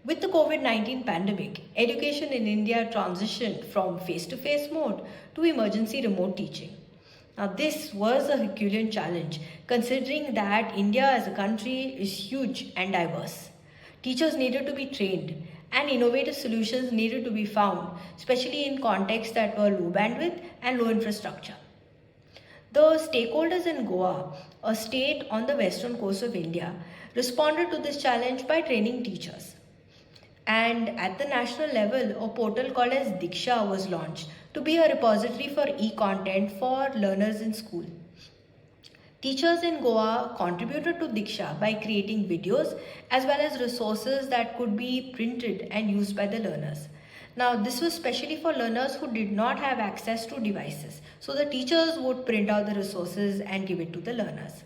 With the COVID-19 pandemic, education in India transitioned from face-to-face mode to emergency remote teaching. Now, this was a Herculean challenge considering that India as a country is huge and diverse. Teachers needed to be trained and innovative solutions needed to be found, especially in contexts that were low bandwidth and low infrastructure. The stakeholders in Goa, a state on the western coast of India, responded to this challenge by training teachers. And at the national level, a portal called as Diksha was launched to be a repository for e-content for learners in school. Teachers in Goa contributed to Diksha by creating videos as well as resources that could be printed and used by the learners. Now, this was specially for learners who did not have access to devices. So, the teachers would print out the resources and give it to the learners.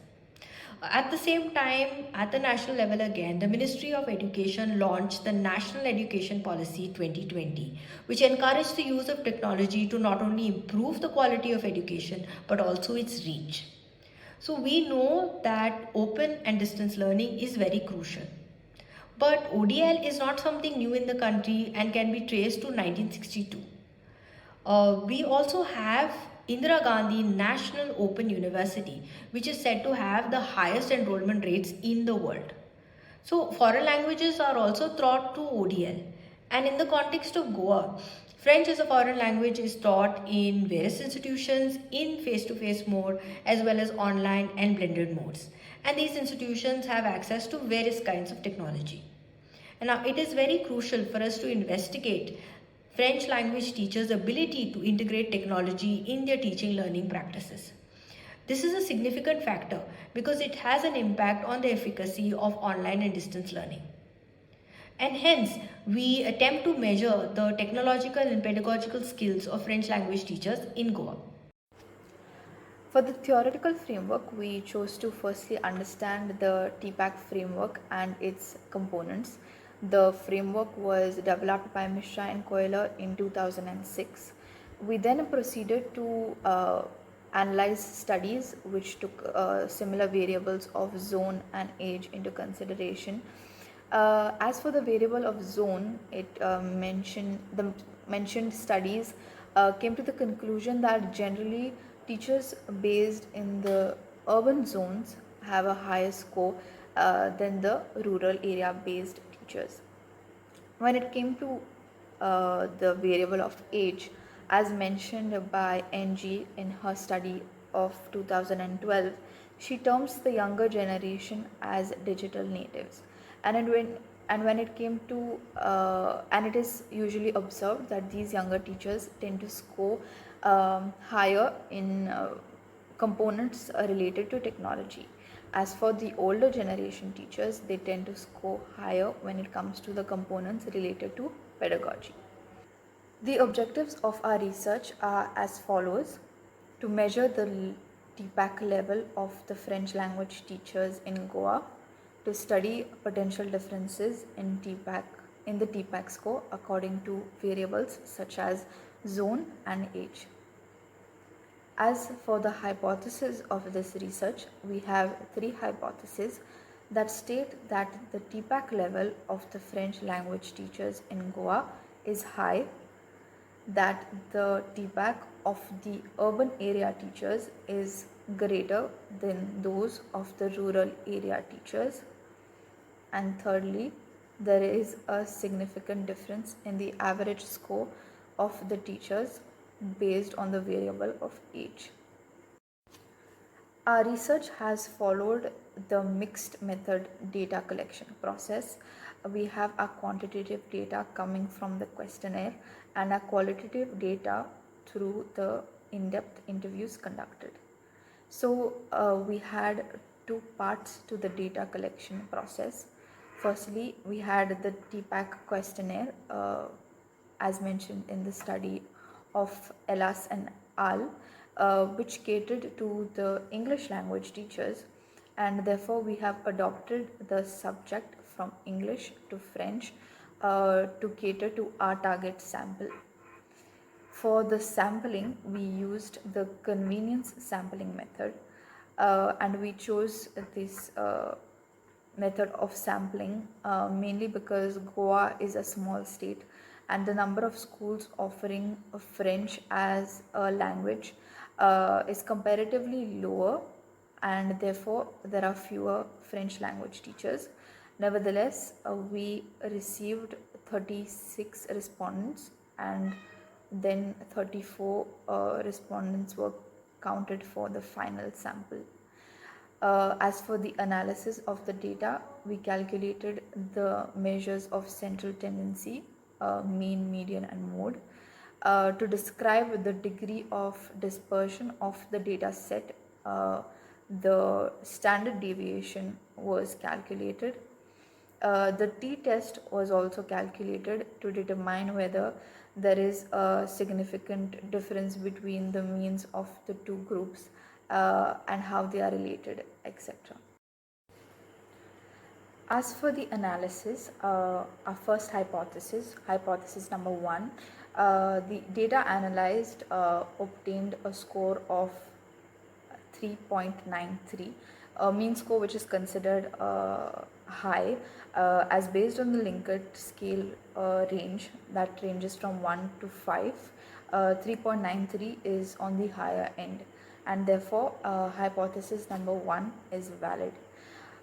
At the same time, at the national level again, the Ministry of Education launched the National Education Policy 2020, which encouraged the use of technology to not only improve the quality of education but also its reach. So we know that open and distance learning is very crucial. But ODL is not something new in the country and can be traced to 1962. We also have Indira Gandhi National Open University, which is said to have the highest enrollment rates in the world. So, foreign languages are also taught through ODL. And in the context of Goa, French as a foreign language is taught in various institutions in face to face mode as well as online and blended modes. And these institutions have access to various kinds of technology. And now it is very crucial for us to investigate French language teachers' ability to integrate technology in their teaching learning practices. This is a significant factor because it has an impact on the efficacy of online and distance learning. And hence, we attempt to measure the technological and pedagogical skills of French language teachers in Goa. For the theoretical framework, we chose to firstly understand the TPACK framework and its components. The framework was developed by Mishra and Koehler in 2006. We then proceeded to analyze studies which took similar variables of zone and age into consideration. As for the variable of zone, it mentioned studies came to the conclusion that generally teachers based in the urban zones have a higher score than the rural area based teachers. When it came to the variable of age, as mentioned by NG in her study of 2012, she terms the younger generation as digital natives. And when it came to and it is usually observed that these younger teachers tend to score higher in components related to technology. As for the older generation teachers, they tend to score higher when it comes to the components related to pedagogy. The objectives of our research are as follows: to measure the TPACK level of the French language teachers in Goa, to study potential differences in the TPACK score according to variables such as zone and age. As for the hypothesis of this research, we have three hypotheses that state that the TPACK level of the French language teachers in Goa is high, that the TPACK of the urban area teachers is greater than those of the rural area teachers, and thirdly, there is a significant difference in the average score of the teachers based on the variable of age. Our research has followed the mixed method data collection process. We have our quantitative data coming from the questionnaire and our qualitative data through the in-depth interviews conducted. So we had two parts to the data collection process. Firstly, we had the TPACK questionnaire as mentioned in the study of Elas and Al, which catered to the English language teachers, and therefore we have adopted the subject from English to French to cater to our target sample. For the sampling, we used the convenience sampling method, and we chose this method of sampling, mainly because Goa is a small state and the number of schools offering French as a language is comparatively lower, and therefore there are fewer French language teachers. Nevertheless, we received 36 respondents, and then 34 respondents were counted for the final sample. As for the analysis of the data, we calculated the measures of central tendency, mean, median, and mode. To describe the degree of dispersion of the data set, the standard deviation was calculated. The t-test was also calculated to determine whether there is a significant difference between the means of the two groups and how they are related, etc. As for the analysis, our first hypothesis number one, the data analyzed obtained a score of 3.93, a mean score which is considered high, as based on the Likert scale range that ranges from 1 to 5. 3.93 is on the higher end, and therefore hypothesis number 1 is valid.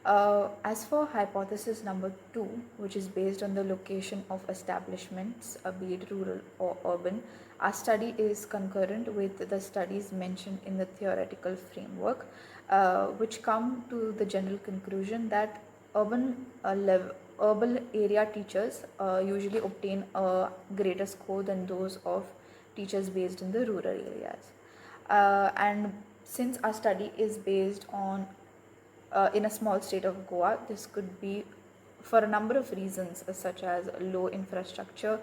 As for hypothesis number 2, which is based on the location of establishments, be it rural or urban, our study is concurrent with the studies mentioned in the theoretical framework, which come to the general conclusion that urban area teachers usually obtain a greater score than those of teachers based in the rural areas. And since our study is based on in a small state of Goa, this could be for a number of reasons, such as low infrastructure,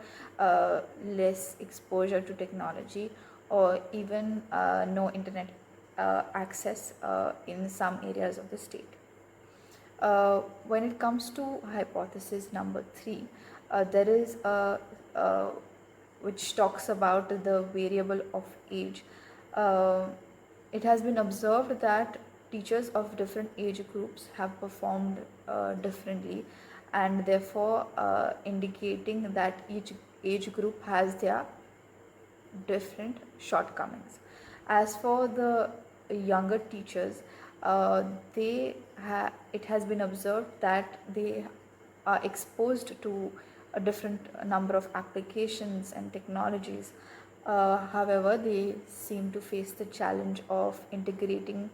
less exposure to technology, or even no internet access in some areas of the state. When it comes to hypothesis number 3, there is which talks about the variable of age. It has been observed that teachers of different age groups have performed differently, and therefore indicating that each age group has their different shortcomings. As for the younger teachers, it has been observed that they are exposed to a different number of applications and technologies. However, they seem to face the challenge of integrating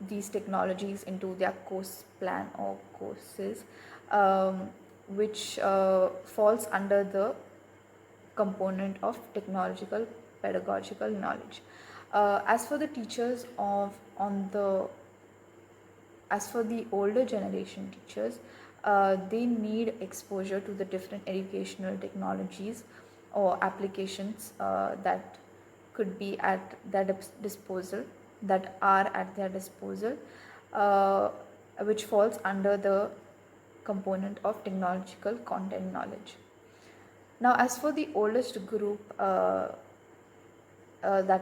these technologies into their course plan or courses, which falls under the component of technological pedagogical knowledge. As for the teachers as for the older generation teachers, they need exposure to the different educational technologies or applications that could be at their disposal, that are at their disposal, which falls under the component of technological content knowledge. Now, as for the oldest group, that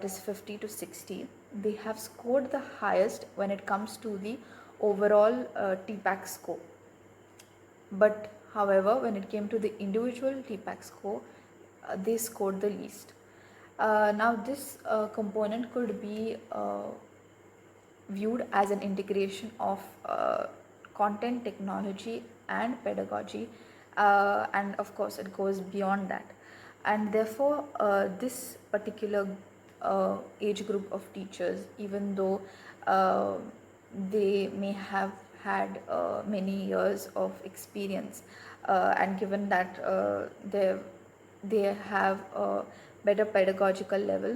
is 50 to 60, they have scored the highest when it comes to the overall TPACK score. But however, when it came to the individual TPACK score, they scored the least. Now, this component could be viewed as an integration of content, technology, and pedagogy, and of course, it goes beyond that. And therefore, this particular age group of teachers, even though they may have had many years of experience, and given that they have a better pedagogical level,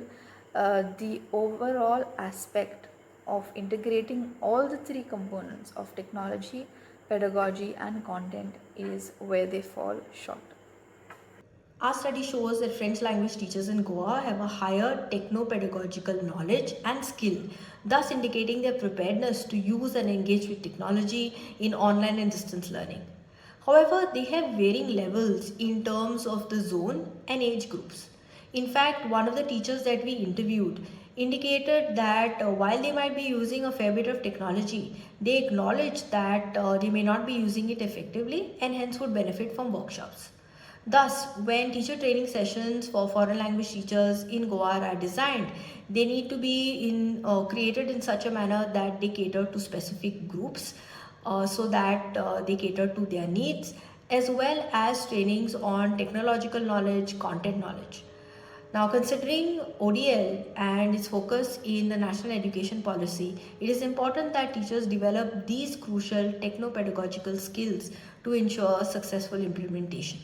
the overall aspect of integrating all the three components of technology, pedagogy, and content is where they fall short. Our study shows that French language teachers in Goa have a higher techno-pedagogical knowledge and skill, thus indicating their preparedness to use and engage with technology in online and distance learning. However, they have varying levels in terms of the zone and age groups. In fact, one of the teachers that we interviewed indicated that while they might be using a fair bit of technology, they acknowledge that they may not be using it effectively and hence would benefit from workshops. Thus, when teacher training sessions for foreign language teachers in Goa are designed, they need to be created in such a manner that they cater to specific groups, so that they cater to their needs, as well as trainings on technological knowledge, content knowledge. Now, considering ODL and its focus in the national education policy, it is important that teachers develop these crucial techno pedagogical skills to ensure successful implementation.